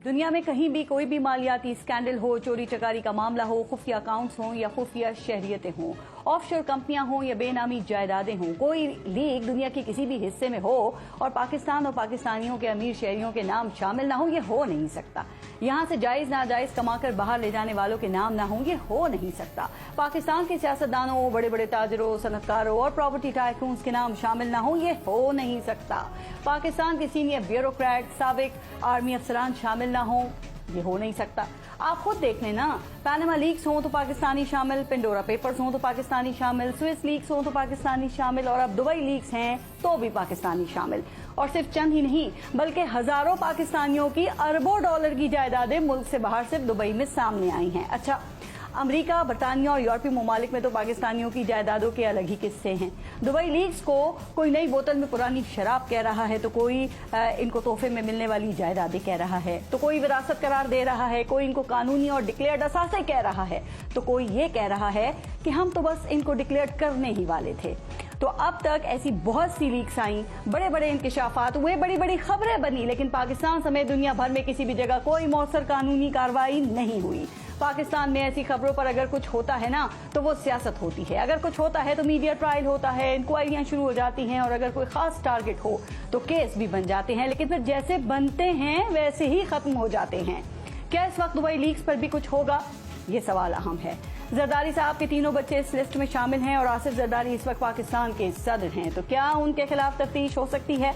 दुनिया में कहीं भी कोई भी मालियाती स्कैंडल हो, चोरी चकारी का मामला हो, खुफिया अकाउंट्स हों या खुफिया शहरियतें हों, ऑफशोर कंपनियां हों या बेनामी जायदादें हों, कोई लीक दुनिया के किसी भी हिस्से में हो और पाकिस्तान और पाकिस्तानियों के अमीर शहरियों के नाम शामिल ना हो, ये हो नहीं सकता। यहाँ से जायज नाजायज कमाकर बाहर ले जाने वालों के नाम ना हों, ये हो नहीं सकता। पाकिस्तान के सियासतदानों, बड़े बड़े ताजरों, सनतकारों और प्रॉपर्टी टाइकून्स के नाम शामिल ना हों, ये हो नहीं सकता। पाकिस्तान के सीनियर ब्यूरोक्रेट, साबिक आर्मी अफसरान शामिल ना हों, ये हो नहीं सकता। आप खुद देख लें ना, पैनामा लीक्स हों तो पाकिस्तानी शामिल, पेंडोरा पेपर्स हों तो पाकिस्तानी शामिल, स्विस लीक्स हों तो पाकिस्तानी शामिल और अब दुबई लीक्स हैं तो भी पाकिस्तानी शामिल। और सिर्फ चंद ही नहीं बल्कि हजारों पाकिस्तानियों की अरबों डॉलर की जायदादें मुल्क से बाहर सिर्फ दुबई में सामने आई हैं। अच्छा, अमेरिका, बरतानिया और यूरोपीय ममालिक में तो पाकिस्तानियों की जायदादों के अलग ही किस्से हैं। दुबई लीक्स को कोई नई बोतल में पुरानी शराब कह रहा है, तो कोई इनको तोहफे में मिलने वाली जायदादें कह रहा है, तो कोई विरासत करार दे रहा है, कोई इनको कानूनी और डिक्लेयर्ड असासे कह रहा है, तो कोई ये कह रहा है कि हम तो बस इनको डिक्लेयर करने ही वाले थे। तो अब तक ऐसी बहुत सी लीक्स आई, बड़े बड़े इंकशाफात हुए, बड़ी बड़ी खबरें बनी, लेकिन पाकिस्तान समेत दुनिया भर में किसी भी जगह कोई मौसर कानूनी कार्रवाई नहीं हुई। पाकिस्तान में ऐसी खबरों पर अगर कुछ होता है ना तो वो सियासत होती है, अगर कुछ होता है तो मीडिया ट्रायल होता है, इंक्वायरियां शुरू हो जाती हैं और अगर कोई खास टारगेट हो तो केस भी बन जाते हैं, लेकिन फिर जैसे बनते हैं वैसे ही खत्म हो जाते हैं। क्या इस वक्त दुबई लीक्स पर भी कुछ होगा, ये सवाल अहम है। जरदारी साहब के तीनों बच्चे इस लिस्ट में शामिल हैं और आसिफ जरदारी इस वक्त पाकिस्तान के सदर हैं, तो क्या उनके खिलाफ तफ्तीश हो सकती है?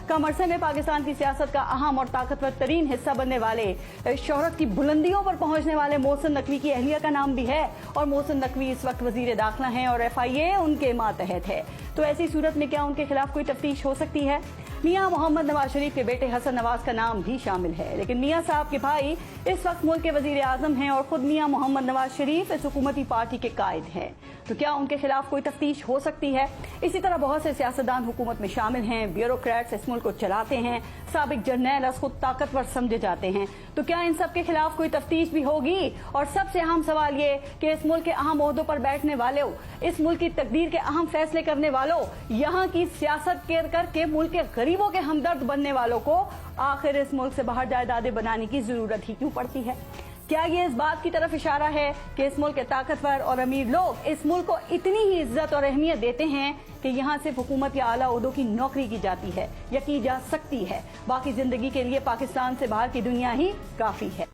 कम अरसे में पाकिस्तान की सियासत का अहम और ताकतवर तरीन हिस्सा बनने वाले, शोहरत की बुलंदियों पर पहुंचने वाले मोहसिन नकवी की अहलिया का नाम भी है और मोहसिन नकवी इस वक्त वजीर दाखिला हैं और FIA उनके मातहत है। तो ऐसी सूरत में क्या उनके खिलाफ कोई तफ्तीश हो सकती है? मियां मोहम्मद नवाज शरीफ के बेटे हसन नवाज का नाम भी शामिल है, लेकिन मियां साहब के भाई इस वक्त मुल्क के वजीर आजम हैं और खुद मियां मोहम्मद नवाज शरीफ इस हुकूमती पार्टी के कायद हैं। तो क्या उनके खिलाफ कोई तफ्तीश हो सकती है? इसी तरह बहुत से सियासतदान हुकूमत में शामिल हैं, ब्यूरोक्रेट्स इस मुल्क को चलाते हैं, साबिक जर्नैल खुद ताकतवर समझे जाते हैं, तो क्या इन सब के खिलाफ कोई तफ्तीश भी होगी? और सबसे अहम सवाल ये कि इस मुल्क के अहम ओहदों पर बैठने वालों, इस मुल्क की तकदीर के अहम फैसले करने वालों, यहाँ की सियासत करके मुल्क के गरीबों के हमदर्द बनने वालों को आखिर इस मुल्क से बाहर जायदादें बनाने की जरूरत ही क्यों पड़ती है? क्या ये इस बात की तरफ इशारा है कि इस मुल्क के ताकतवर और अमीर लोग इस मुल्क को इतनी ही इज्जत और अहमियत देते हैं कि यहाँ सिर्फ हुकूमत या आला ओहदों की नौकरी की जाती है या की जा सकती है, बाकी जिंदगी के लिए पाकिस्तान से बाहर की दुनिया ही काफी है?